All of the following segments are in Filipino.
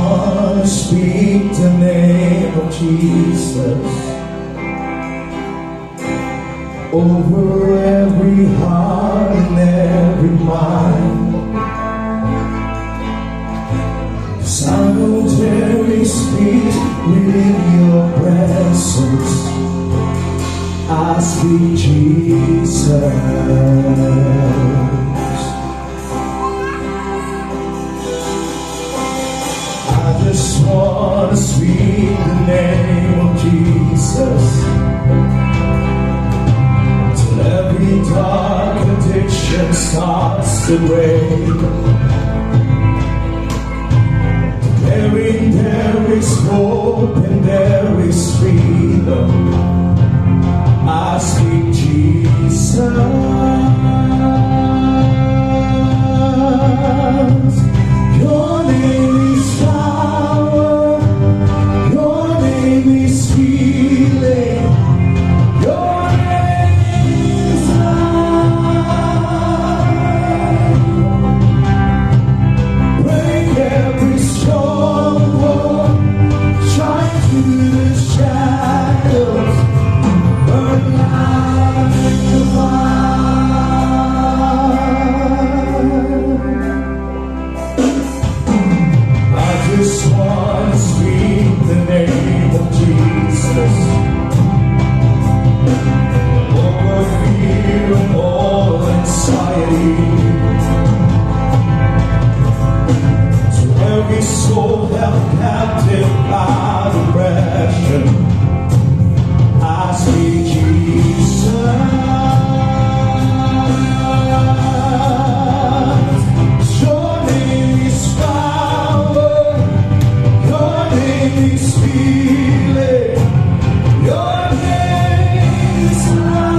want to speak the name of Jesus over every heart and every mind. Solitary speak within your presence. I speak Jesus. I just want to speak the name of Jesus till every dark addiction starts to break. There is hope and there is freedom. I speak Jesus. Your name is power. Your name is healing. Your name is life. Break every stronghold. Shine through the shadows. Burn like the fire. I just want to speak the name of Jesus over fear and all anxiety. To every soul held captive by depression, I speak Jesus. Your name is power. Your name is healing. Your name is life.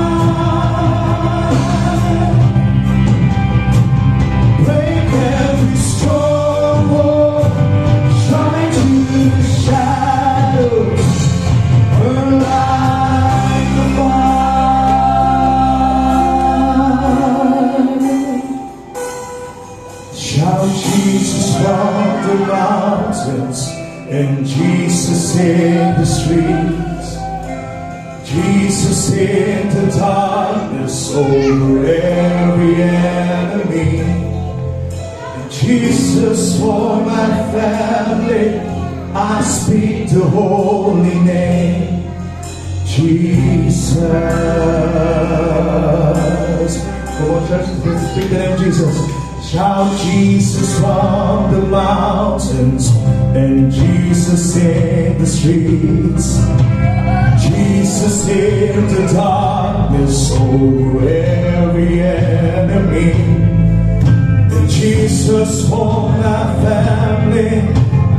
Break every stronghold. Shine through the shadows. Burn like a fire. Shout Jesus from the mountains and Jesus in the streets. Jesus in the darkness over every enemy. And Jesus for my family, I speak the holy name, Jesus. Come on, church, let's speak the name of Jesus. Shout Jesus from the mountains and Jesus in the streets. Jesus in the darkness over every enemy. And Jesus for my family,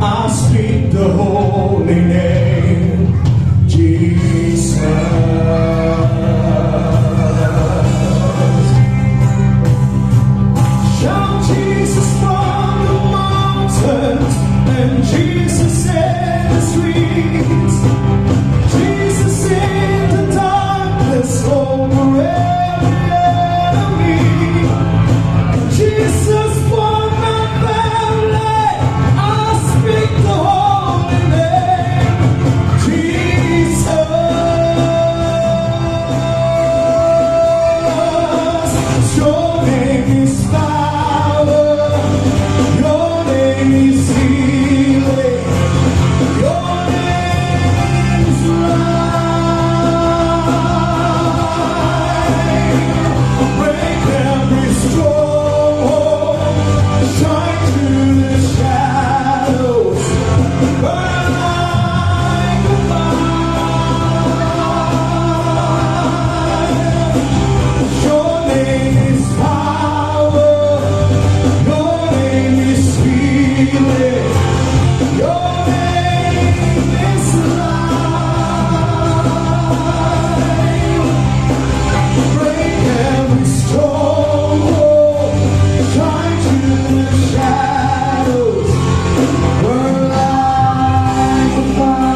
I speak the holy name, Jesus. Shout Jesus from the mountains and Jesus in the streets. Jesus in the darkness over every enemy. Jesus for my family, I speak the holy name, Jesus. Your name is power. Your name is healing. Your name is life. Break every stronghold. Shine through the shadows. Burn like a fire. Your name is power. Your name is healing. Your name is life. Break every stronghold. Shine through the shadows. Burn like a fire.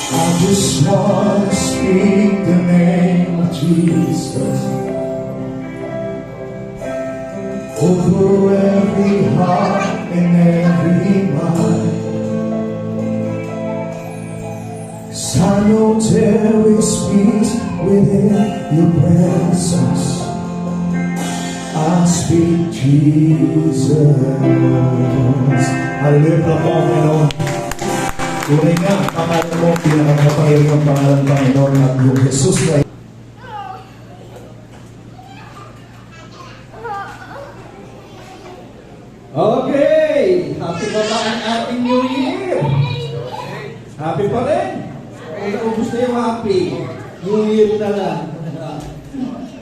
I just want to speak the name of Jesus over every heart and every mind. 'Cause I know there is peace within your presence. I speak Jesus. Hallelujah po, Panginoon. Tunay nga, pangalan mo, pinakakapangyarihan ang pangalan ng Panginoon at yung Jesus na Okay! Happy pa ba ang ating New Year? Happy pa rin? Kung naubos na yung happy, New Year na lang.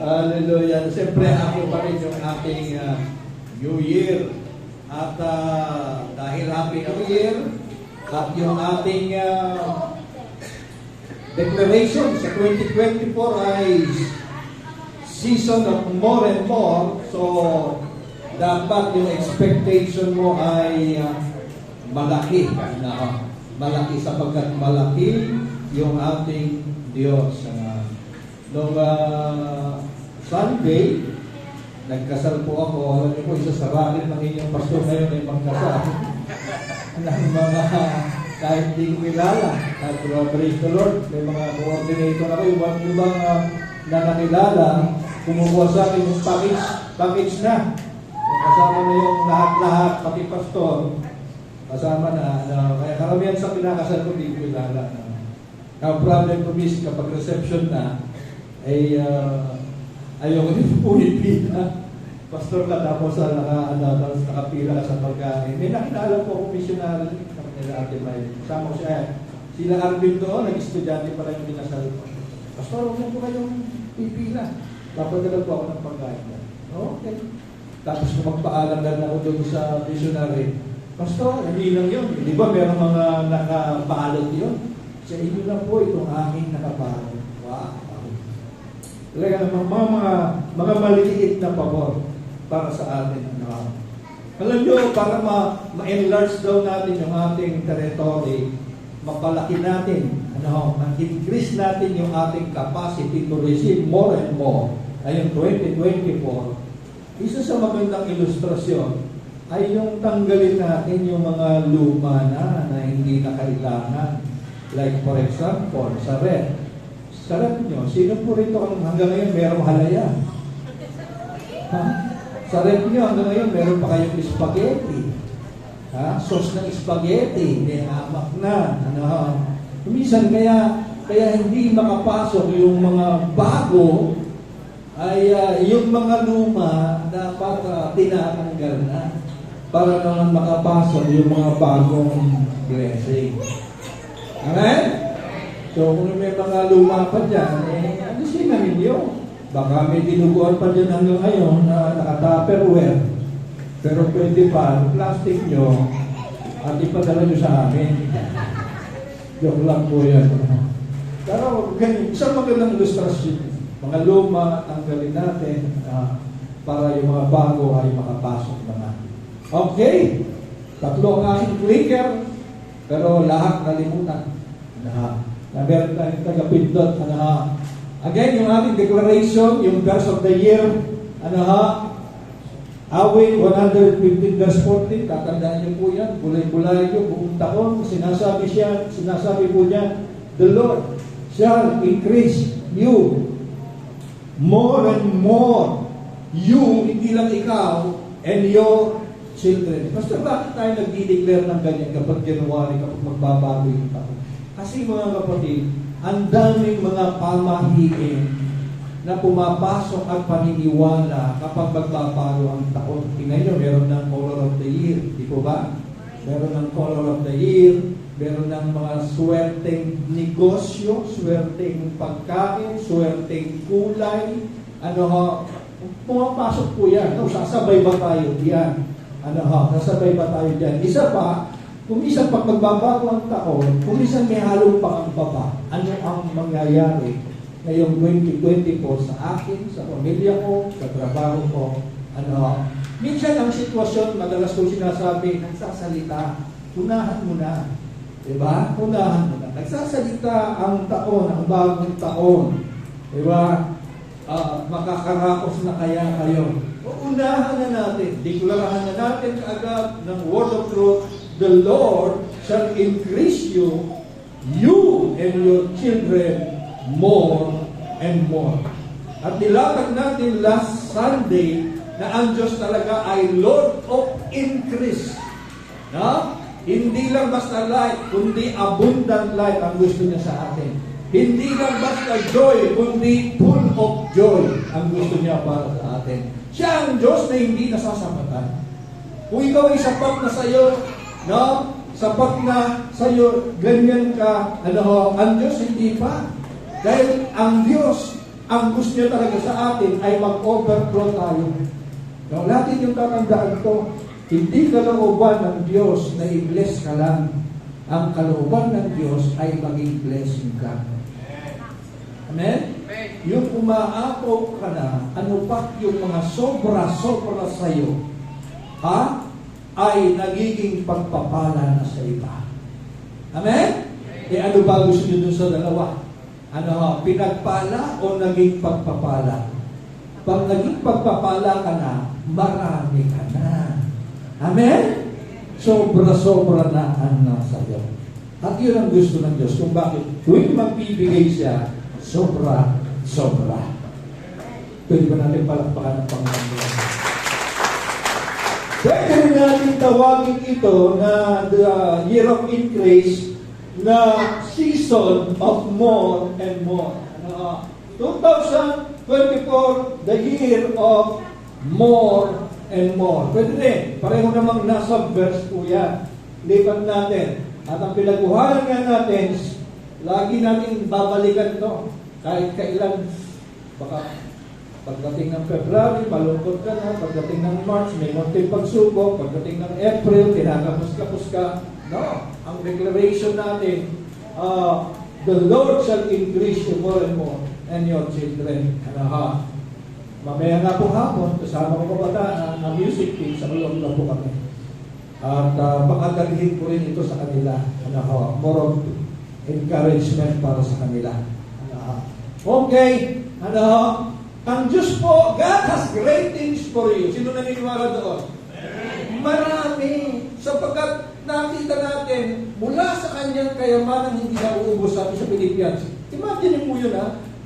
Hallelujah. Siyempre, happy pa rin yung ating New Year. At dahil Happy New Year, at yung ating declaration sa 2024 ay season of more and more. So, dapat yung expectation mo ay malaki. Malaki sapagkat malaki yung ating Diyos. Noong Sunday, nagkasal po ako. Alam niyo po, isa sa racket ng inyong pastor ngayon ay magkasal ng mga kahit hindi ko kilala. At praise the Lord, may mga coordinator ako. Yung ibang na nakilala, kumukuha sa akin yung package na. Kasama na yung lahat-lahat, pati pastor. Kasama na. Kaya karamihan sa pinakasal ko, hindi ko kilala. Ang problem ko is kapag reception na, ay ayaw ko din pumipila. Pastor ka tapos nakapila ka sa pagkain. May nakilala po akong missionary nila Ate May. Kasama ko siya. Sila Arvin doon, nag-estudyante pala yung pinasal ko. Pastor, huwag mo kayong pipila. Papadala po ako ng pagkain. Okay. Tapos kung magpaalam lang ako doon sa missionary, Pastor, hindi lang yun. Di ba meron mga nakapaalot yun? Sa inyo lang po itong aking nakapaalot. Wow. Talaga mga maliliit na pabor para sa atin. Alam nyo, para ma-enlarge daw natin yung ating territory, mapalaki natin, ma-increase natin yung ating capacity to receive more and more. Ayun, 2024, isa sa magandang ilustrasyon ay yung tanggalin natin yung mga luma na hindi na kailangan. Like for example, sa ref. Sa ref nyo, sino po rito hanggang ngayon merong halaya? Ha? Sa ref nyo, hanggang ngayon meron pa kayong spaghetti. Ha? Sauce ng spaghetti, may hamak na. Minsan kaya hindi makapasok yung mga bago, ay yung mga luma dapat tinatanggal na para naman makapasok yung mga bagong blessing. Amen? So kung may mga luma pa dyan, alisin na ninyo. Baka may dinuguan pa dyan hanggang ngayon na naka-tupperware. Pero pwede pa, plastic nyo, at ipadala nyo sa amin. Joke lang po yan. Pero isang magandang ilustrasyon. Mga luma, tanggalin natin para yung mga bago ay makapasok naman. Okay. Tatlo ang aking clicker, pero lahat nalimutan. Meron tayong taga-pindot. Again, yung ating declaration, yung verse of the year, Awit 115 verse 14, tatandaan niyo po yan, bulay-bulay niyo, buong taon, sinasabi po niya, the Lord shall increase you more and more. You, hindi lang ikaw, and your children. Basta bakit tayo nag-declare ng ganyan kapag January, kapag magbabago yung taon? Kasi mga kapatid, ang daming mga pamahiin na pumapasok at paniniwala kapag magbabago ang taon. Tingnan nyo, meron ng color of the year. Di po ba? Meron ng color of the year, meron ng mga swerteng negosyo, swerteng pagkain, swerteng kulay. Pumapasok po yan. Sasabay ba tayo diyan? Sasabay ba tayo diyan? Isa pa, kung isang pag magbabago ang taon, kung isang may halong pangambaba, ano ang mangyayari ngayong 2024 sa akin, sa pamilya ko, sa trabaho ko, minsan ang sitwasyon, madalas ko sinasabi, nagsasalita, unahan mo na. Diba? Unahan mo na. Nagsasalita ang taon, ang bagong taon. Diba? Makakaraos na kaya kayo. Uunahan na natin, deklarahan na natin kaagad ng word of truth, the Lord shall increase you and your children more and more. At nilatag natin last Sunday na ang Diyos talaga ay Lord of increase. No? Hindi lang basta life, kundi abundant life ang gusto niya sa atin. Hindi lang basta joy, kundi full of joy ang gusto niya para sa atin. Siya ang Diyos na hindi nasasapatan. Kung ikaw ay sapat na sa iyo, no? Sapat na sa iyo, ganyan ka, ang Diyos hindi pa. Dahil ang Diyos, ang gusto niya talaga sa atin ay mag-overflow tayo. Now, natin yung tatandaan ko, hindi kalooban ng Diyos na i-bless ka lang. Ang kalooban ng Diyos ay maging blessing ka. Amen? Yung umaapaw ka na, ano pa yung mga sobra-sobra sa iyo, ay nagiging pagpapala na sa iba. Amen? Ano ba gusto niyo dun sa dalawa? Pinagpala o naging pagpapala? Pag naging pagpapala ka na, marami ka na. Amen? Sobra-sobra na ang nasa iyo. At yun ang gusto ng Diyos kung bakit tuwing magbibigay siya, sobra-sobra. Pwede ba natin palakpakan ng Panginoon? Pwede rin natin tawagin ito na the year of increase, na season of more and more. 2024, the year of more and more. Pwede rin. Pareho namang nasa verse 2 yan. Lipat natin. At ang pinaguhanan nga natin, lagi natin babalikan to. Kahit kailan, baka pagdating ng February, malungkot ka na. Pagdating ng March, may konting pagsubok. Pagdating ng April, kinakapos ka. No. Ang declaration natin, the Lord shall increase you more and more and your children. Mamaya nga po hapon, kasama ko kabataan na music team, sa ulong na po kami. At baka dalhin ko rin ito sa kanila. More of encouragement para sa kanila. Okay. Ang Diyos po, God has great things for you. Sino naniniwala doon? Marami. Sapagkat nakita natin, mula sa kanyang kayamanan hindi nauubos, sabi sa Philippians. Imagine mo yun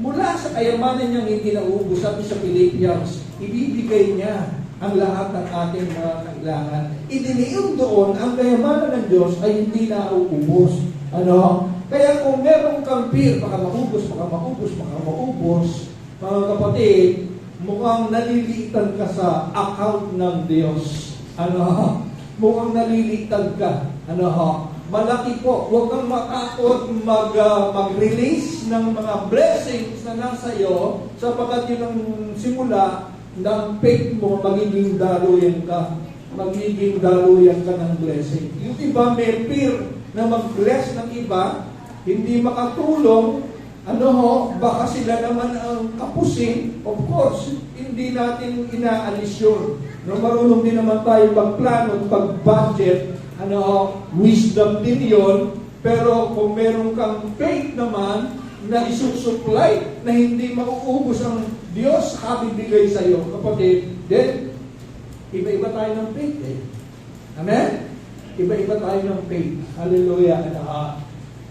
mula sa kayamanan niyang hindi nauubos, sabi sa Philippians, ibibigay niya ang lahat ng ating mga kailangan. Idiniin doon, ang kayamanan ng Diyos ay hindi nauubos. Kaya kung meron kang fear, baka maubos, mga kapatid, mukhang nalilitan ka sa account ng Diyos. Mukhang nalilitan ka. Malaki po. Huwag kang matakot mag-release ng mga blessings na nasa iyo sapagkat yun ang simula ng faith mo, magiging daluyan ka. Magiging daluyan ka ng blessing. Yung iba may fear na mag-bless ng iba, hindi makatulong, baka sila naman ang kapusin. Of course, hindi natin inaalis yun. Marunong din naman tayo magplano, pag-budget, wisdom din yun. Pero kung meron kang faith naman na isusupply na hindi mauubos ang Diyos kabibigay sa iyo, kapatid, then iba-iba tayo ng faith Amen? Iba-iba tayo ng faith. Hallelujah.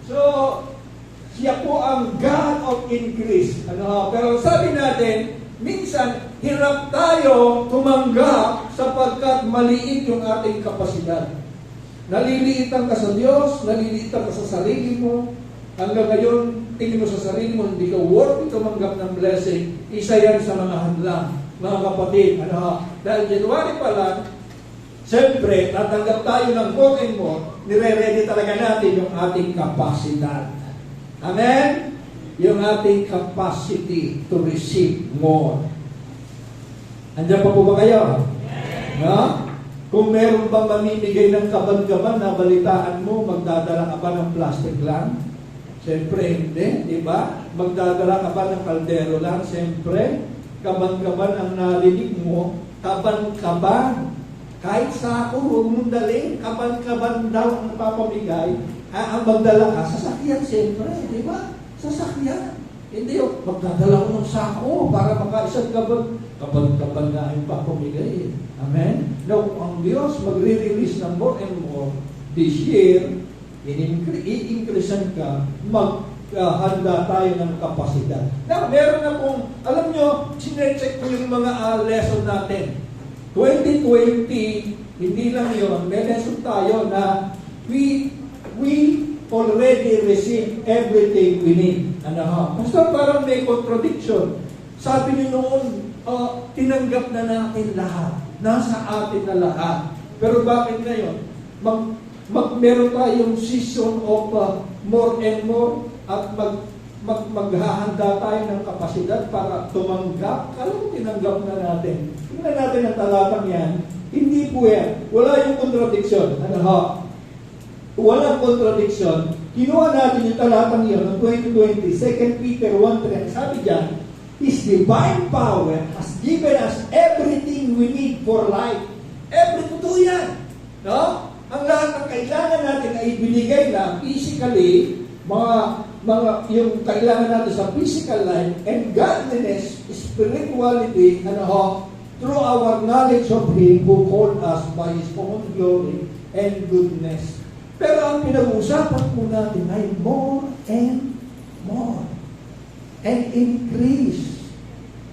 So, siya po ang God of increase. Pero sabi natin, minsan, hirap tayo tumanggap sapagkat maliit yung ating kapasidad. Naliliitan ka sa Diyos, naliliitan ka sa sarili mo. Hanggang ngayon, tingin mo sa sarili mo, hindi ka worthy tumanggap ng blessing. Isa yan sa mga hadlang, mga kapatid. Dahil January pa lang, siyempre, tatanggap tayo ng more and more, nire-ready talaga natin yung ating kapasidad. Amen? Yung ating capacity to receive more. Andiyan pa po ba kayo? No? Kung meron bang mamimigay ng kaban-kaban na balitaan mo, magdadala ka ba ng plastic lang? Siyempre hindi, di ba? Magdadala ka ba ng kaldero lang? Siyempre, kaban-kaban ang narinig mo, kaban-kaban. Kahit sako, huwag mong dalhin, kaban-kaban daw ang papamigay. Ang magdala ka, sasakyan siyempre, di ba? Sasakyan. Hindi, magdadala ko ng sako para makaisang kapag nain pa kumigay. Amen? Now, ang Diyos magre-release ng more and more this year, i-increasean ka, maghanda tayo ng kapasidad. Now, meron na pong, alam nyo, sinecheck ko yung mga lesson natin. 2020, hindi lang yun, may lesson tayo na we already receive everything we need. Basta parang may contradiction. Sabi niyo noon, tinanggap na natin lahat. Nasa atin na lahat. Pero bakit ngayon? Meron tayong season of more and more at maghahanda tayo ng kapasidad para tumanggap. Alam mo, tinanggap na natin. Tingnan natin ang talatang yan. Hindi po yan. Wala yung contradiction. Walang contradiction. Kinuha natin yung talatang yun ng 2020, 2 Peter 1:3. Sabi dyan, His divine power has given us everything we need for life. Totoo yan. No? Ang lahat ng kailangan natin ay binigay na physically, yung kailangan natin sa physical life and godliness, spirituality, through our knowledge of Him who called us by His own glory and goodness. Pero ang pinag-uusapan po natin ay more and more. And increase.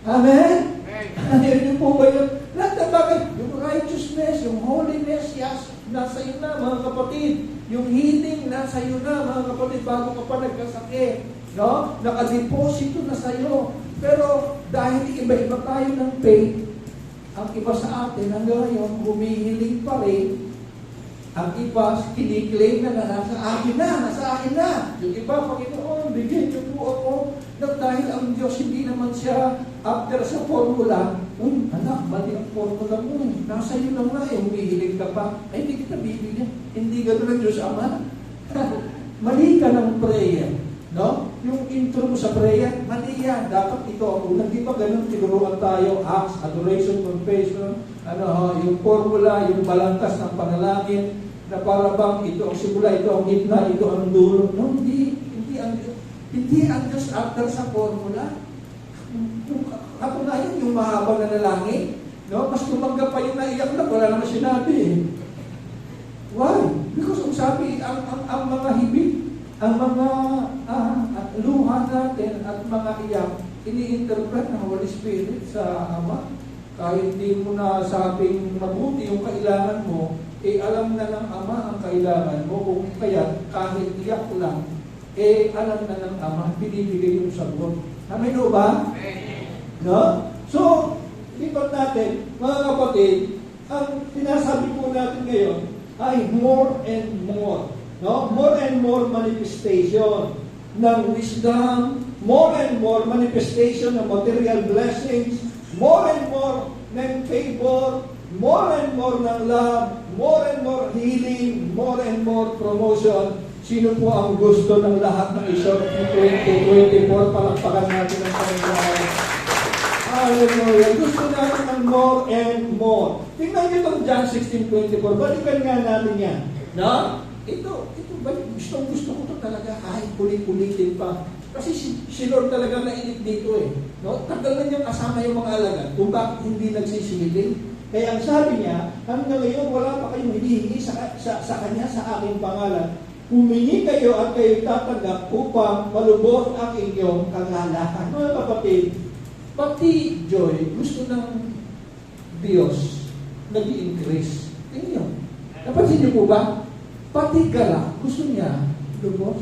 Amen? Amen. Po ba yun? Lahat na bagay, yung righteousness, yung holiness, yes, nasa iyo na mga kapatid. Yung healing, nasa iyo na mga kapatid, bago ka pa nagkasakit. No? Nakadeposito na sa iyo. Pero dahil iba-iba tayo ng faith, ang iba sa atin hanggang ngayon, humihiling pa rin. Ang iba, kiniklaim na nasa akin na. Yung iba, Panginoon, bigyan niyo po ako. Dahil ang Diyos hindi naman siya after sa formula. Anak, mali ang formula mo. Nasa iyo lang na, humihiling ka pa. Ay, hindi kita bibigyan. Hindi gano'n ang Diyos Ama. Mali ka ng prayer. No? Yung intro mo sa prayer, mali yan. Dapat ito ang unang. Di ba ganun tinuruan tayo? Acts, adoration, confession, yung formula, yung balantas ng panalangin, na para bang ito ang simula, ito ang gitna, ito ang dulo. No, hindi ang Diyos after sa formula. Ako na yun, yung mahabang na nalangin, no? Mas tumanggap pa yung naiyak na, wala naman sinabi. Why? Because ang sabi, ang mga hibig, ang mga luha natin at mga iyak, ini-interpret ng Holy Spirit sa Ama. Kahit di mo na sabing mabuti yung kailangan mo, alam na ng Ama ang kailangan mo, kung kaya kahit iyak lang, alam na ng Ama, binibigay yung sagot. Amen o ba? No? So, lipat natin, mga kapatid, ang sinasabi po natin ngayon ay more and more. No? More and more manifestation ng wisdom, more and more manifestation ng material blessings, more and more ng favor, more and more ng love, more and more healing, more and more promotion. Sino po ang gusto ng lahat ng isang 2024? Palakpakan natin ang Panginoon. Hallelujah. Gusto natin ng more and more. Tingnan niyo itong John 16:24. Balikan nga natin yan. No? Ito gusto ko ito talaga kahit ulit-ulitin pa. Kasi si Lord talaga nainip dito eh. No? Tagal na niyang kasama yung mga alagad kung bakit hindi nagsisiling. Kaya ang sabi niya, hanggang ngayon wala pa kayong hinihingi sa Kanya sa aking pangalan. Humingi kayo at kayo tatanggap upang malubos ang inyong kagalakan. Mga kapatid, pati joy, gusto ng Diyos nag-i-increase. Tingnan. Napansin niyo po ba? Pati galak, gusto niya lubos.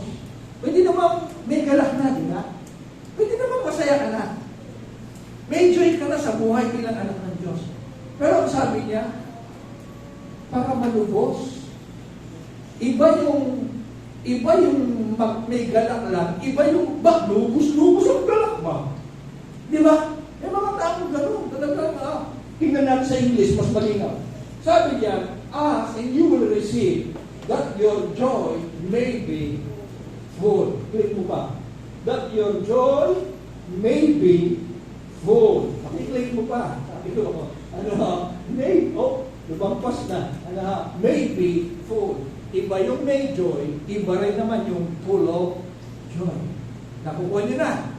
Pwede naman may galak na, di ba? Pwede naman masaya ka na. May joy ka na sa buhay bilang anak ng Diyos. Pero ang sabi niya, para malubos, iba yung may galak lang, iba yung lubos ang galak ba? Di ba? May mga taong gano'n, talagang, tingnan natin sa English, mas malinaw. Sabi niya, ask and you will receive, that your joy may be full. Click mo pa. That your joy may be full. Pakiclick mo pa. Sabi ko, lumampas na. May be full. Iba yung may joy, iba rin naman yung full of joy. Nakukuha niyo na.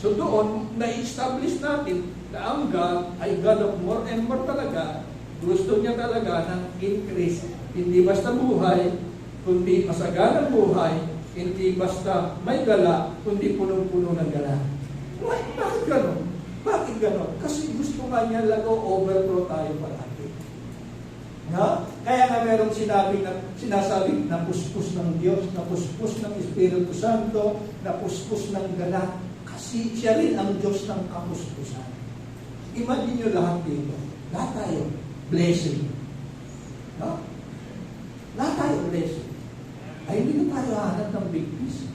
So doon, na-establish natin, na ang God ay God of more and more talaga. Gusto niya talaga ng increase. Hindi basta buhay, kundi masaganang buhay. Hindi basta may gala, kundi punong-puno ng gala. Bakit gano'n? Bakit gano'n? Kasi gusto nga niya overflow tayo palagi. No? Kaya nga merong sinasabi na puspos ng Diyos, na puspos ng Espiritu Santo, na puspos ng gala. Kasi siya rin ang Diyos ng kapuspusan. Imagine nyo lahat dito. Lahat tayo, blessing. No? Lahat tayo, blessing. Ay hindi na tayo hanap ng big piece.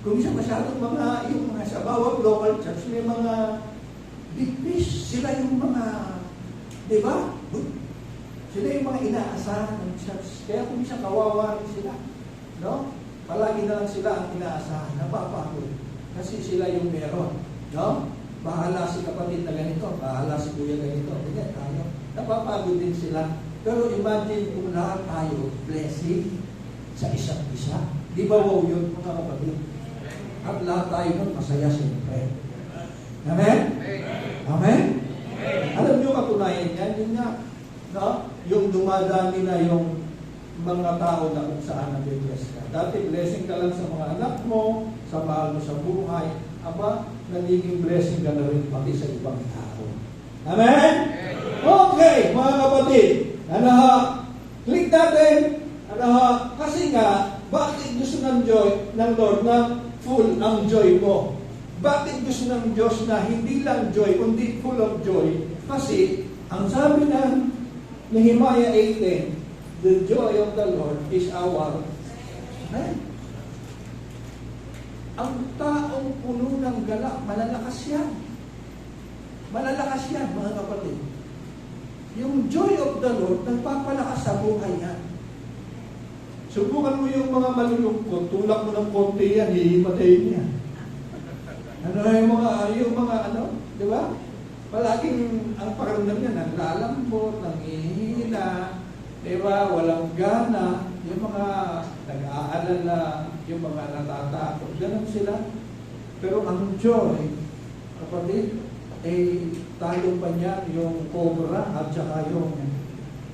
Kung isa masyadong yung mga sa bawat local church, may mga big fish. Sila yung mga, di ba? Sila yung mga inaasahan ng church. Kaya kung isa kawawa rin sila. No? Palagi na lang sila ang inaasahan. Napapagod. Kasi sila yung meron. No? Bahala si kapatid na ganito. Bahala si kuya ganito. Ganyan tayo. Napapagod din sila. Pero imagine kung lahat tayo blessing sa isa't isa. Di ba wow yun mga kapatid? At lahat tayo nun masaya siyempre. Amen? Amen? Alam nyo katunayan yan, yun nga, no? Yung dumadami na yung mga tao na kung saan nag-bless ka. Dati blessing ka lang sa mga anak mo, sa mahal mo sa buhay, aba, nagiging blessing ka na rin pati sa ibang tao. Amen? Okay, mga kapatid, click natin, kasi nga, bakit gusto ng Lord na full ang joy mo? Bakit gusto ng Diyos na hindi lang joy, kundi full of joy? Kasi, ang sabi ng Nehemiah 8:10, the joy of the Lord is our strength. Ang taong puno ng galak, malalakas yan. Malalakas yan, mga kapatid. Yung joy of the Lord, nagpapalakas sa buhay yan. Subukan mo yung mga malulungkot, tulak mo ng konti yan, hihimatayin niya. Yung mga di ba? Palaging ang pakiramdam niya, naglalambot, nanghihina, di ba? Walang gana, yung mga nag-aalala, yung mga natatakot, ganun sila. Pero ang joy, kapatid, talo pa niya yung cobra at saka yung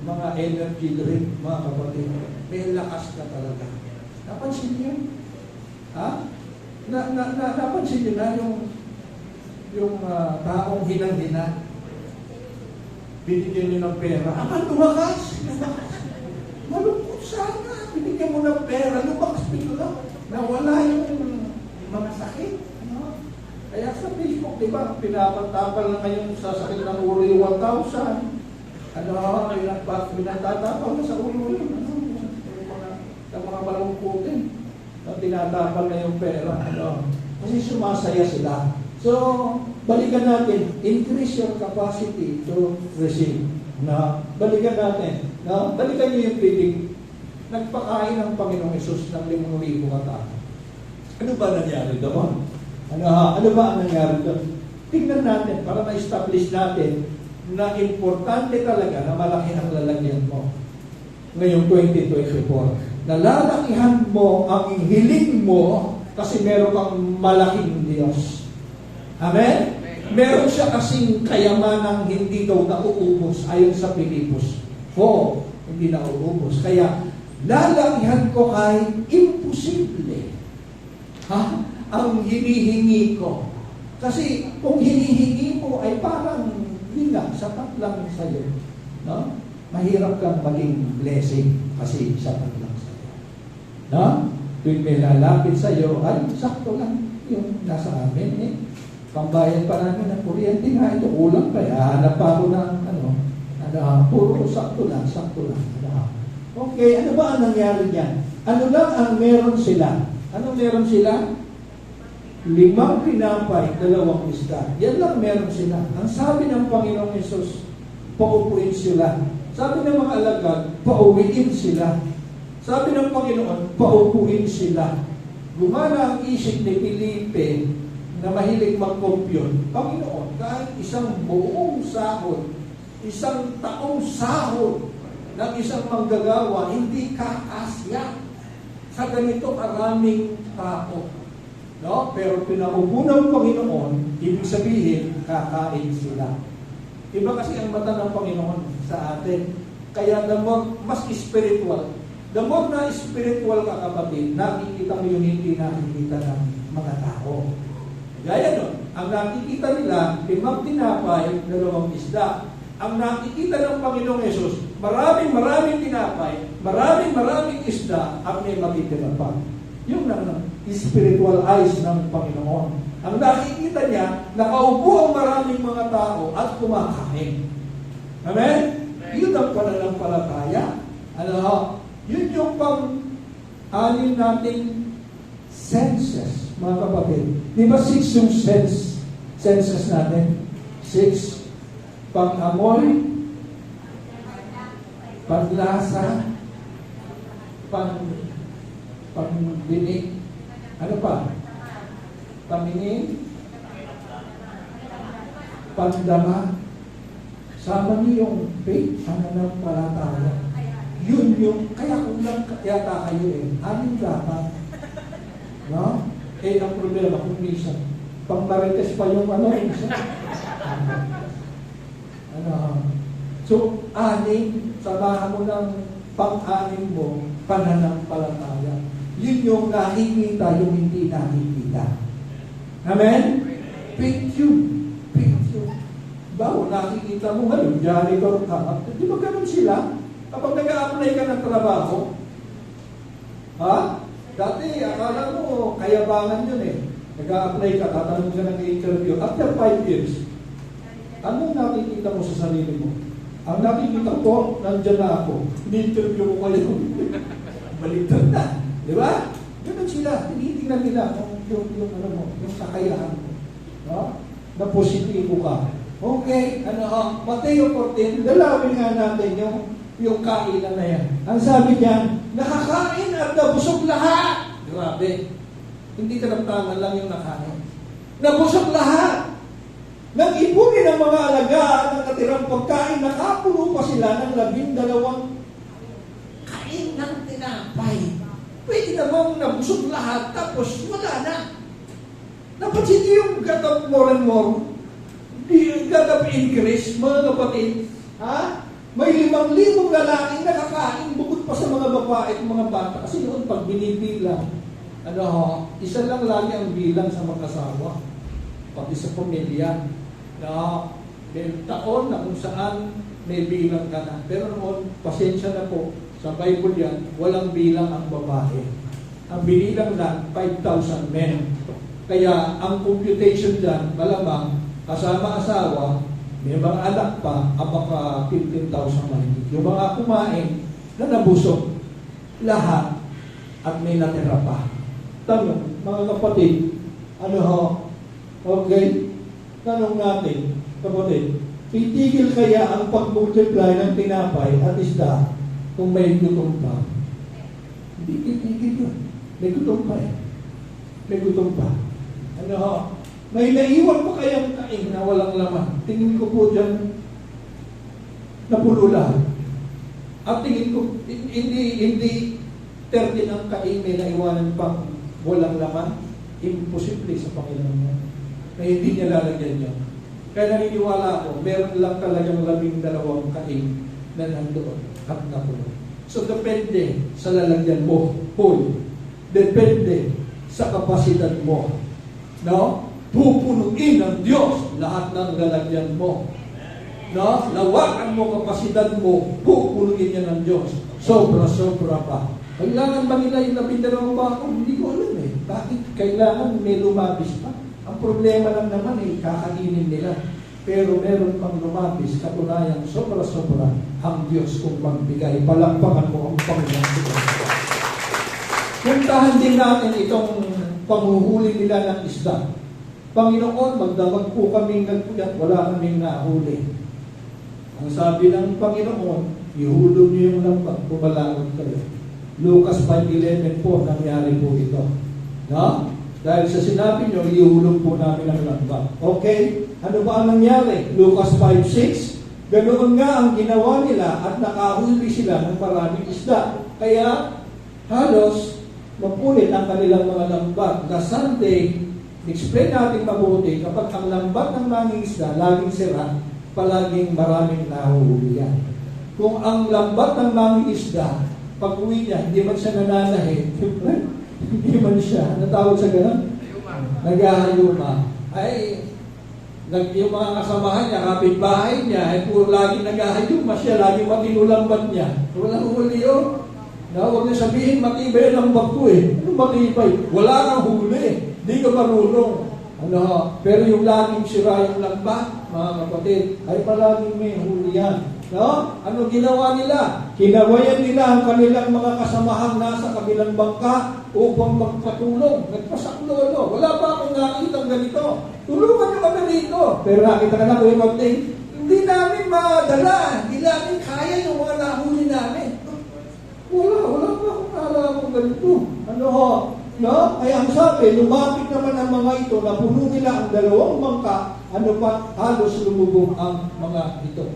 mga energy drink, mga kapatid. May lakas ka talaga. Napansin niyo? Ha? Napansin niyo na yung taong hinang-hina? Binigyan niyo ng pera. Lumakas! Malungkot sana. Binigyan mo ng pera. Lumakas bigla. Nawala yung mga sakit. Kaya sa Facebook, di ba, pinapatapal na ngayon sa sakit ng ulo yung 1,000. Pinatatapal na sa ulo yun. Yung mga malungkutin. Tinatapal na yung pera. Kasi sumasaya sila. So, balikan natin. Increase your capacity to receive. Balikan natin. Balikan niyo yung piling. Nagpakain ng Panginoong Hesus ng 5,000 katao. Ano ba nangyari doon? Ano ba ang nangyari doon? Tingnan natin para ma-establish natin na importante talaga na malaki ang lalagyan mo ngayong 2024. Nalalakihan mo ang hiling mo kasi meron kang malaking Diyos. Amen? Meron siya kasing kayamanang hindi daw nauubos ayon sa Pilipos 4. Hindi nauubos. Kaya, lalakihan ko kahit imposible. Ang hinihingi ko. Kasi kung hinihingi mo ay parang sapat lang sa'yo. No? Mahirap kang maging blessing kasi sapat lang sa'yo. No? Tuwing may lalapit sa'yo, ay sakto lang yung nasa amin. Pambayad pa namin ng kuryente nga, ito kulang pa. Hanap pa ako ng puro sakto lang. Okay, ano ba ang nangyari niyan? Ano lang ang meron sila? Anong meron sila? 5 tinapay, 2 isda. Yan lang meron sila. Ang sabi ng Panginoong Hesus, paupuin sila. Sabi ng mga alagad, pauwiin sila. Sabi ng Panginoon, paupuin sila. Gumana ang isip ni Felipe na mahilig mag-compute. Panginoon, kahit isang buong sahod, isang taong sahod ng isang manggagawa, hindi kakasya sa ganito karaming tao. No? Pero pinaupo ng Panginoon, ibig sabihin, kakain sila. Iba kasi ang mata ng Panginoon sa atin. Kaya the more, mas spiritual. The more na spiritual ka, kapatid, nakikita mo yung hindi nakikita ng mga tao. Gaya nun, ang nakikita nila, 5 tinapay, 2 isda. Ang nakikita ng Panginoong Yesus, maraming tinapay, maraming isda, at may matitira pa. Yung spiritual eyes ng Panginoon. Ang nakikita niya, nakaupo ang maraming mga tao at kumakain. Amen? Yun ang pananampalataya. Yun yung pang-anim nating senses, mga kapatid. Di ba 6 yung senses natin? 6. Pang-amoy, panglasa, pang-dinig, ano pa? Paningin, pandama, sama niyo yung faith, pananampalataya. Yun yung, kaya kulang yata kayo anim dapat. No? Ang problema kung minsan, pang marites pa yung minsan. So, 6, samahan mo ng pang-anim mo, pananampalataya. Yun yung nakikita, yung hindi nakikita. Amen? Faith yun. Bawo, nakikita mo ngayon, janitor ka. Di ba ganun sila? Kapag nag-a-apply ka ng trabaho, dati, akala mo, kayabangan yun Nag-a-apply ka, tatanong ka ng interview. After 5 years, anong nakikita mo sa sarili mo? Ang nakikita ko, nandyan na ako. Ini-interview ko kayo. Baliktad na. Di ba? Ganun sila. Tinitingnan nila yung kakayahan mo. No? Na positibo ka. Okay, Mateo 14, dalawin nga natin yung kainan na yan. Ang sabi niyan, nakakain at nabusog lahat. Grabe. Hindi karamdaman lang yung nakain. Nabusog lahat. Nang ipunin ng mga alagaan ng natirang pagkain, nakapuno pa sila ng 12 kain ng tinapay. Pwede namang nabusog lahat, tapos wala na. Napansin niyo yung God of more and more? The God of increase, mga kapatid. May 5,000 lalaking nakakain bukod pa sa mga babae at mga bata. Kasi noon pag binibilang, isa lang lagi ang bilang sa mag-asawa. Pati sa pamilya. May taon na kung saan may bilang ka na. Pero noon, pasensya na po, sa Bible yan, walang bilang ang babae. Ang binilang lang, 5,000 men. Kaya ang computation dyan, malamang, kasama asawa, may mga anak pa, baka 15,000 mahigit. Yung mga kumain na nabusog, lahat, at may natira pa. Tanong, mga kapatid, okay? Tanong natin, kapatid, titigil kaya ang pag-multiply ng tinapay at isda kung may gutom pa? Hindi titigil yun. May gutom pa May gutom pa. May naiwan pa kayang kain na walang laman. Tingin ko po dyan, napulo lahat. At tingin ko, hindi 30 ang kain may naiwanan pang walang laman. Imposible sa Panginoon niya. Na hindi niya lalagyan niya. Kaya naniniwala ako, meron lang talagang 12 kain na nandoon at napulo. So depende sa lalagyan mo, whole. Depende sa kapasidad mo. No? Pupunuin ng Diyos lahat ng lalagyan mo. No? Lawakan mo kapasidad mo, pupunuin niya ng Diyos. Sobra-sobra pa. Kailangan ba nila yung 12 bako? Hindi ko alam Bakit kailangan may lumabis pa? Ang problema lang naman kakainin nila. Pero meron pang lumabis, katunayan, sobra-sobra ang Diyos kung magbigay. Palakpakan mo ang Panginoon. Puntahan din natin itong panghuhuli nila ng isda. Panginoon, magdamag po kaming nagpuyat, wala kaming nahuli. Ang sabi ng Panginoon, ihulog niyo yung lambat, pumalakot kayo. Lucas 5:11 po, nangyari po ito. No? Dahil sa sinabi niyo, ihulog po namin ang lambat. Okay? Ano ba ang nangyari? Lucas 5:6, ganoon nga ang ginawa nila at nakahuli sila ng maraming isda. Kaya, halos, mapunit ang kanilang mga lambat. Last Sunday, explain natin mabuti, kapag ang lambat ng mangingisda laging sira, palaging maraming nahuhuli yan. Kung ang lambat ng mangingisda, pag uwi niya, hindi man siya nananahin, hindi man siya, natawag sa gano'n? Naghahayuma. Ay, yung mga kasamahan niya, kapitbahay niya, ay puro lagi naghahayuma siya, lagi matinulambat niya. Walang huli yun. Huwag niya sabihin, matibay ang lambat ko eh. Ano matibay? Wala kang huli. Hindi ka marunong. Pero yung laging sira yung lambat, mga kapatid, ay palaging may huli yan. Ano ginawa nila? Kinawayan nila ang kanilang mga kasamahang nasa kabilang bangka upang magpatulong. Nagpasaklolo. Wala pa akong nakitang ganito. Tulungan nyo kami dito. Pero nakita ka na, Kuya Magding, hindi namin madala. Hindi namin kaya yung mga nahuli namin. Wala pa akong nalaman ganito. Kaya ang sabi, lumapit naman ang mga ito, napuno nila ang dalawang bangka, halos lumubog ang mga ito.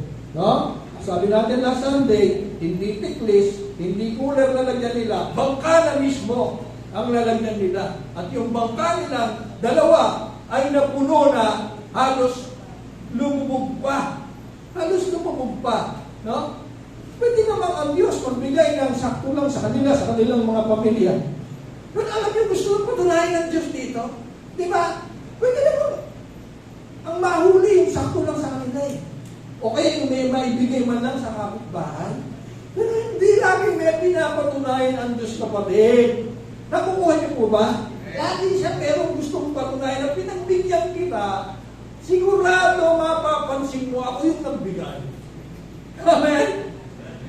Sabi natin last Sunday, hindi tiklis, hindi cooler na lagyan nila, bangka na mismo ang lalagyan nila. At yung bangka nila, dalawa, ay napuno na, halos lumubog pa. Pwede naman ang Diyos magbigay ng sakto lang sa kanilang mga pamilya. Pero alam niyo, gusto mo patunayan ng Diyos dito? Di ba? Pwede naman. Ang mahuli, yung sakto lang sa kanila eh. O kaya yung may maibigay man lang sa kapitbahay. Pero hindi lagi may pinapatunayan ang Diyos, kapatid. Nakukuha niyo po ba? Lagi siya merong gustong patunayan na pinagbigyan kita, sigurado mapapansin mo ako yung nagbigay. Amen?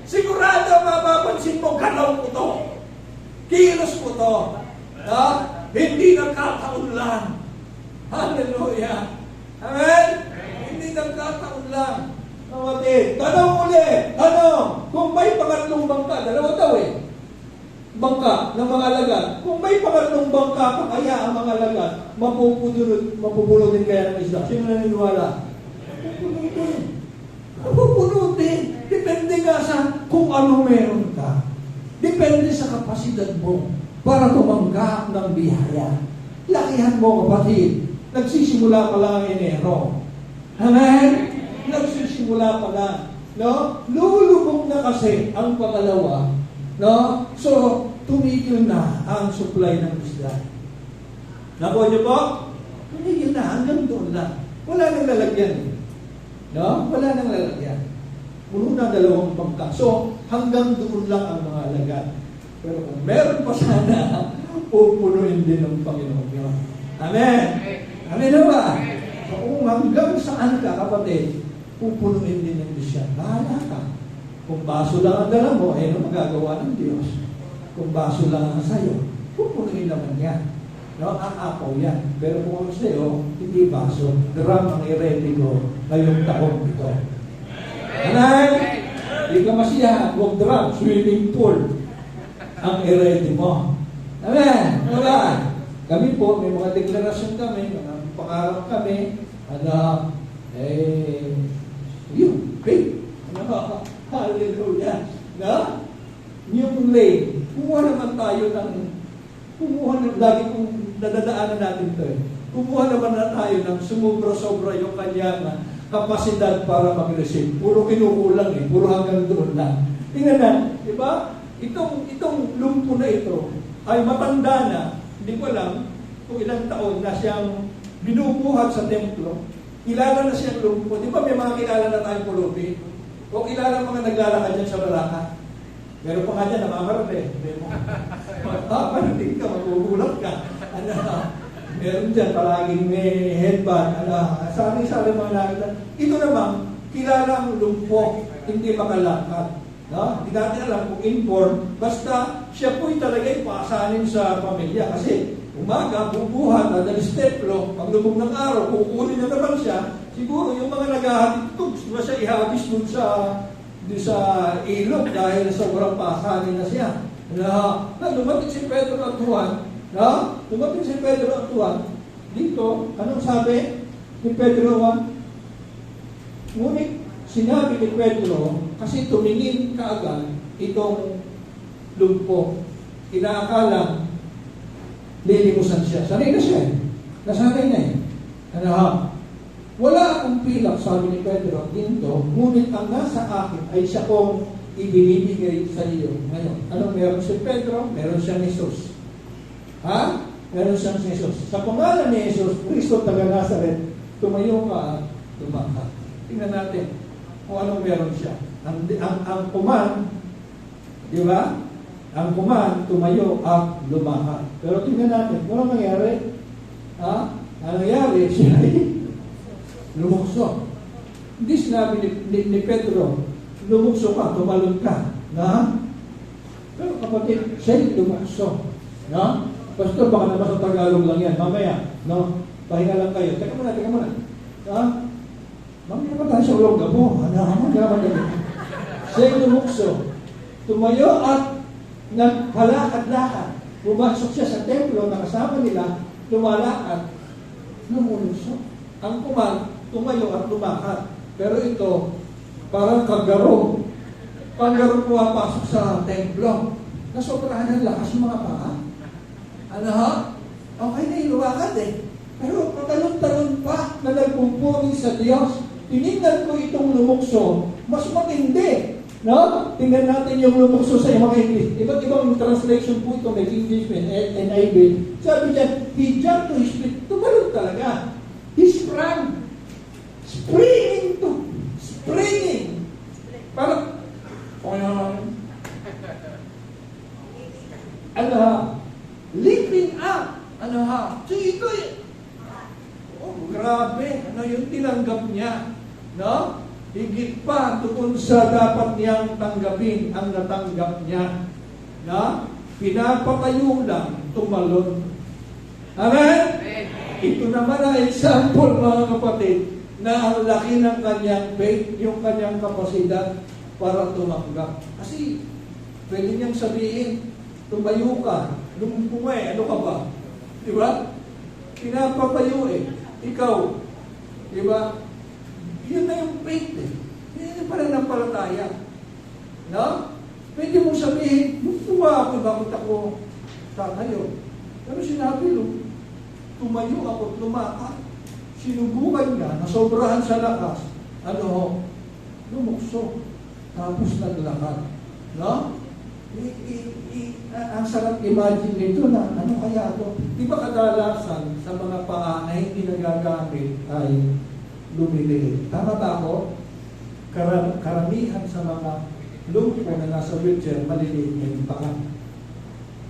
Sigurado mapapansin mo, galaw ko to. Kilos ko to. Hindi nagkataon lang. Hallelujah. Amen? Hindi nagkataon lang. Kapatid, tanong ulit. Kung may pangatlong bangka, dalawa daw eh. Bangka ng mga alagad. Kung may pangatlong bangka pa kaya ang mga alagad, mapupulutin kaya ng isla. Sino naniniwala? Mapupulutin. Depende nga sa kung ano meron ka. Depende sa kapasidad mo para tumanggap ng biyaya. Lakihan mo, kapatid. Nagsisimula pa lang ang Enero. Amen? Nagsisimula pa lang. Lulubog na kasi ang pangalawa. So, tumigil na ang supply ng isda. Nakuha niyo po? Tumigil na, hanggang doon lang. Wala nang lalagyan. Wala nang lalagyan. Puno na dalawang bangka. So, hanggang doon lang ang mga alagad. Pero kung meron pa sana, pupunuin din ng Panginoon yun. Amen? Amen na ba? So, kung hanggang saan ka, kapatid, pupunuin din ng Diyos yan. Bahala ka. Kung baso lang ang dala mo, ano magagawa ng Diyos? Kung baso lang ang sayo, pupunuin naman yan. Aapaw yan. Pero kung ang sayo, hindi baso. Drum ang i-ready ko ngayong taong ito. Amen? Hindi ka masiyahan, huwag drum, swimming pool ang i-ready mo. Amen? Diba? Kami po, may mga deklarasyon kami, mga pangarap kami, yun, faith. Hallelujah. Yung lane, kumuha naman tayo lagi kong nadadaanan natin ito eh. Kumuha naman na tayo ng sumubra-sobra yung kanyang kapasidad para mag-receive. Puro kinukulang eh, puro hanggang doon lang. Tingnan na, di ba? Itong lumpo na ito ay matanda na, hindi ko alam kung ilang taon na siyang binubuhat sa templo. Kilala na siyang lumpo. Di ba may mga kilala na tayong pulubi? O kilala mga naglalakad dyan sa Baraka? Meron pa nga dyan, namamarap eh. Parating ka, magugulat ka. Meron dyan, palaging may headband. Sari-sari mga nakita. Ito naman, kilala ang lumpo, hindi makalakad. Hindi natin alam kung inform. Basta, siya po'y talaga'y paasanin sa pamilya. Kasi, umaga, bubuhat, nadalis templo, paglubog ng araw, kukunin na naman siya. Siguro, yung mga naghahatid ito, gusto na siya ihabis dun sa ilog dahil sobrang pasanin na siya. Dumating si Pedro at Juan, dumating si Pedro at Juan, dito, anong sabi ni Pedro 1? Ngunit sinabi ni Pedro, kasi tumingin kaagad itong lumpo. Inaakala lilimusan siya. Sanay na siya eh. Nasanay na eh. Ano ha? Wala akong pilak, sabi ni Pedro, ginto, ngunit ang nasa akin ay siya kong ibinibigay sa iyo ngayon. Anong meron si Pedro? Meron siyang Jesus. Ha? Meron siyang Jesus. Sa pangalan ni Jesus, Kristo taga Nazaret, tumayo ka at lumakad. Tingnan natin kung anong meron siya. Ang kuman, di ba? Ang kuman, tumayo at lumakad. Pero tingnan natin, kung anong nangyari? Ha? Ang nangyari, siya ay lumukso. Hindi sinabi ni Pedro, lumukso ka, tumalon ka. Na? Pero kapatid, siya'y lumukso. Na? Pastor, baka naman sa Tagalog lang yan. Mamaya, no? Pahinga lang kayo. Teka muna. Ha? Mamaya pa tayo sa ulog mo. Siya'y lumukso. Tumayo at naghalakad-lakad. Pumasok siya sa templo na kasama nila, lumalakad, lumulukso. Ang kuman, tumayo at lumakad. Pero ito, parang kagaro. Kagaro pumapasok sa templo. Nasobrahan ng lakas yung mga paa. Ano ha? Okay na yung lumakad eh. Pero patalon-talon pa na nagpupuri sa Diyos. Tinignan ko itong lumukso, mas matindi. No? Tingnan natin yung lumukso sa mga English. Iba't ibang translation po ito, may English, may NIV. Sabi niya, he jumped to his feet. Tumalon talaga. He sprang. Springing. Parang, ano ha? Leaping up. Ano ha? So ito grabe. Ano yung tinanggap niya? No? Higit pa tungkol sa dapat niyang tanggapin ang natanggap niya. No? Pinapatayo lang, tumalon. Amen? Ito naman ang example, mga kapatid, na ang laki ng kanyang faith, yung kanyang kapasidad para tumanggap. Kasi, pwede niyang sabihin, tumayo ka, lumpume, ano ka ba? Di ba? Pinapatayo eh. Ikaw, di ba? Yun na yung faith eh. Yun yung pananampalataya. No? Pwede mong sabihin, tuwa ako, bakit ako tatayo? Pero sinabi tumayo ako, lumakad. Sinubukan niya, nasobrahan sa lakas. Ano? Lumukso. Tapos naglakad. No? Ang sarap imagine nito na ano kaya ito? Di ba kadalasan sa mga paa na hindi nagagamit ay lumiliit? Tama ba ako? Karamihan sa mga lumpo na nasa wheelchair, maliliit na yung paa.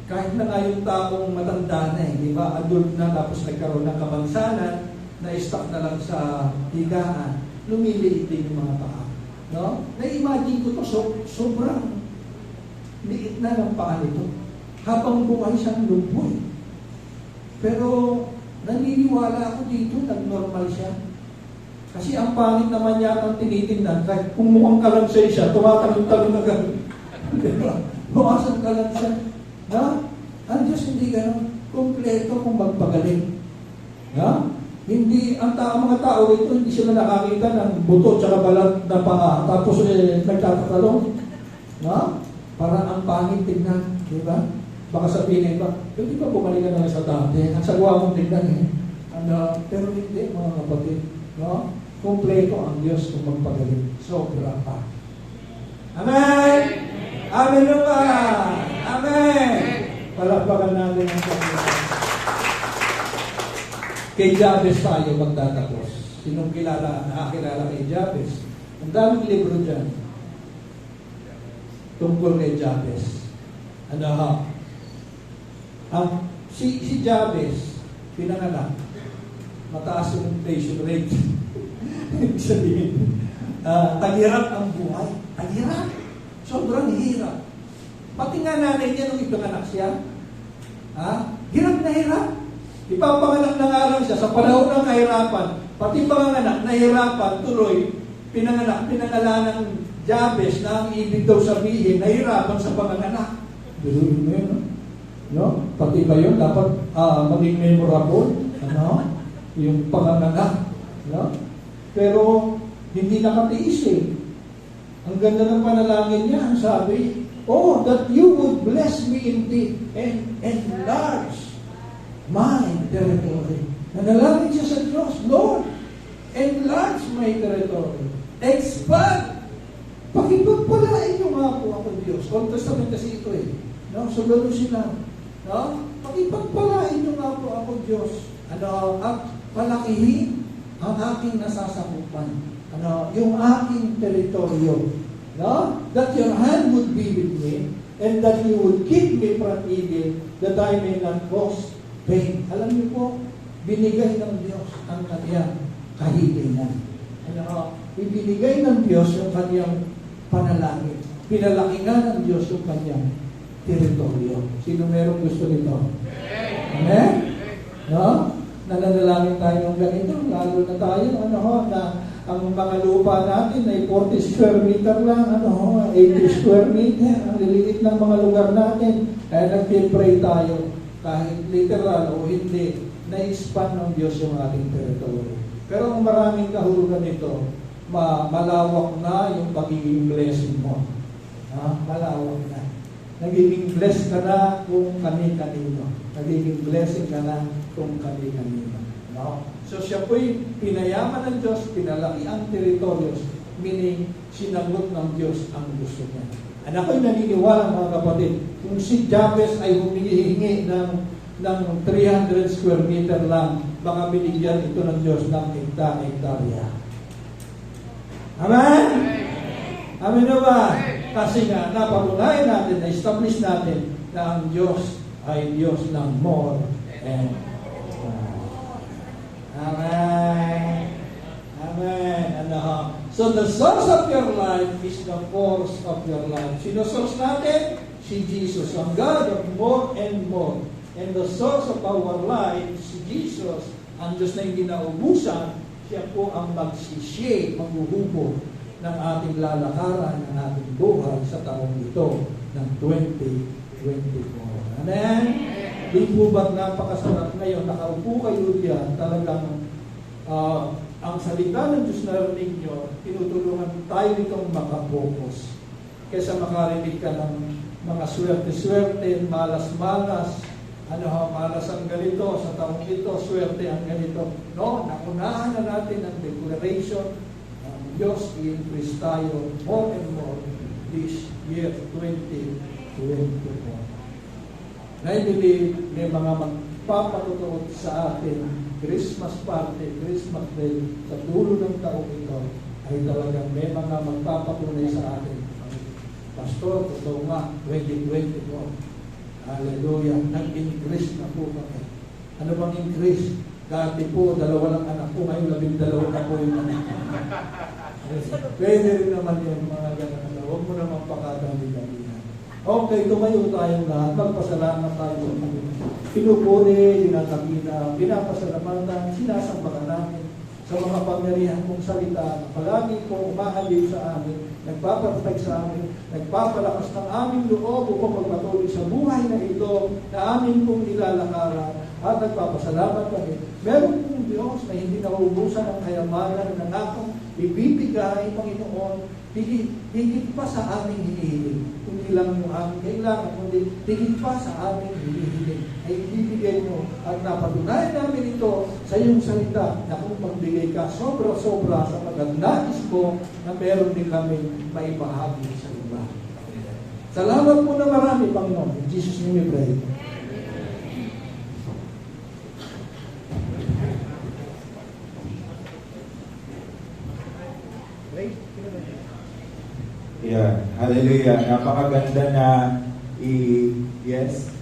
Kahit na nga yung taong matanda na di ba? Adult na tapos nagkaroon ng kamansanan, na-stuck na lang sa higaan, lumiliit din yung mga paa. No? Na-imagine ko to, sobrang liit na ng paa nito. Habang buhay siyang lumboy. Pero naniniwala ako dito, nag-normal siya. Kasi ang pangit naman yata ang tinitingnan, kahit kung mukhang kalansay siya, tumatalon-talon na gano'n. Diba? Bukasan kalansay. Na? Ang Diyos hindi gano'n. Kompleto kung magpagaling. Na? Hindi, ang mga tao ito, hindi sila nakakita ng buto tsaka balat na paa. Tapos nagtatatalong. Na? Parang ang pangit tignan, di ba? Baka sabihin ba, hindi ba bumalik ka na sa dati? Ang sagwa mong tignan eh. Pero hindi, mga kapatid. No? Kompleto ang Diyos kung magpagaling. Sobra pa. Amen! Amen ka! Amen! Palakpakan natin ang Panginoon. Kay Jabez tayo magtatapos. Sinong nakakilala kay Jabez? Ang daming libro dyan. Tungkol kay Jabez. Ano ha? Si Jabez, pinanganak, mataas yung inflation rate. Ibig sabihin, taghirap ang buhay. Taghirap. Sobrang hirap. Pati nga nanay niya nung ipinanganak siya, hirap na hirap. Ipapanganak na nga lang siya sa panahon ng kahirapan. Pati panganak, nahirapan, tuloy, pinangalanan ng Jabez na ang ibig daw sabihin, nahirapan sa panganak. Biruin mo yun, no? Pati ba yun? Dapat maging memorable, ano? Yung panganak, no? Pero, hindi nakatiis eh. Ang ganda ng panalangin niya, ang sabi, oh, that you would bless me indeed and enlarge my territory. Nanalangin siya sa Diyos, Lord, enlarge my territory. Expand. Pakipagpalain niyo nga po ako, Diyos. Old Testament kasi ito eh. No? Sunod sila. No? Pakipagpalain niyo nga po ako, Diyos. At palakihin ang aking nasasakupan. Yung aking teritoryo. No? That your hand would be with me and that you would keep me from evil, that I may not cause pain. Alam niyo po, binigay ng Diyos ang kanyang kahilingan. Ibinigay ng Diyos yung kanyang panalangin. Pinalaki nga ng Diyos yung kanyang teritoryo. Sino merong gusto nito? Amen? No? Nananalangin tayo ng ganito, lalo na tayo, na ang mga lupa natin ay 40 square meter lang, 80 square meter, ang liliit ng mga lugar natin. Kaya nag-pray tayo, kahit literal o hindi, na-expand ng Diyos yung ating teritoryo. Pero ang maraming kahulugan nito, malawak na yung pagiging blessing mo. Malawak na. Nagiging blessed ka na kung kani-kanino. Nagiging blessing ka na kung kani-kanino. No? So siya po'y pinayaman ng Diyos, pinalaki ang teritorios, meaning sinagot ng Diyos ang gusto niya. At ako'y naniniwala mga kapatid, kung si Jabez ay humihingi ng 300 square meter lang, baka binigyan ito ng Diyos ng hektarya. Amen? Amen na ba? Kasi nga, napatunayan natin, na-establish natin na ang Diyos ay Diyos ng more and more. Amen. Amen. So the source of your life is the force of your life. Sino source natin? Si Jesus, ang God of more and more. And the source of our life, si Jesus, ang Diyos na hindi naubusan, siya po ang magsishape, maghuhubog ng ating lalakaran, ng ating buhay sa taong ito ng 2024. Amen? Di po ba't napakasarap ngayon, nakaupo kayo diyan, talagang ang salita ng Diyos na rinig nyo, tinutulungan tayo nitong makapokus. Kesa makarinig ka ng mga swerte-swerte, malas-malas, malas ang ganito, sa taong ito, swerte ang ganito. No, nakunahan na natin ang declaration ng Diyos, i-increase tayo more and more this year 2024. I believe may mga magpapatutuot sa atin Christmas party, Christmas day, sa dulo ng taong ito, ay talagang may mga magpapatunay sa atin. Pastor, totoo nga, 2024. Hallelujah. Nag-increase na po kami. Ano bang increase? Dati po, 2 lang anak ko. Ngayon, 12 na po yung anak. Pwede rin naman yung mga ganun. Huwag mo naman pakadali-dalihan. Okay, tumayo tayong lahat. Magpasalamat tayo sa Panginoon. Pinupuri, dinakakita, pinapasalamatan, sinasambakan namin sa mga pangyarihan kong salita na palagi po umahalin sa amin, nagpapatatag sa amin, nagpapalakas ng aming loob upang magpatuloy sa buhay na ito na amin pong nilalakaran at nagpapasalamat kami. Meron pong Diyos na hindi nauubusan ang kayamanan na nangakong ibibigay, Panginoon, higit pa sa aming hinihiling. Hindi lang yung aming kailangan, kundi higit pa sa aming hinihiling. Ay ibibigay mo at napatunayan namin ito sa iyong salita na kung magbigay ka sobra-sobra sa pag-nais ko na meron din kami maibahagi sa iba. Salamat po na marami, Panginoon. In Jesus' name we pray. Yeah, hallelujah. Napakaganda na yes.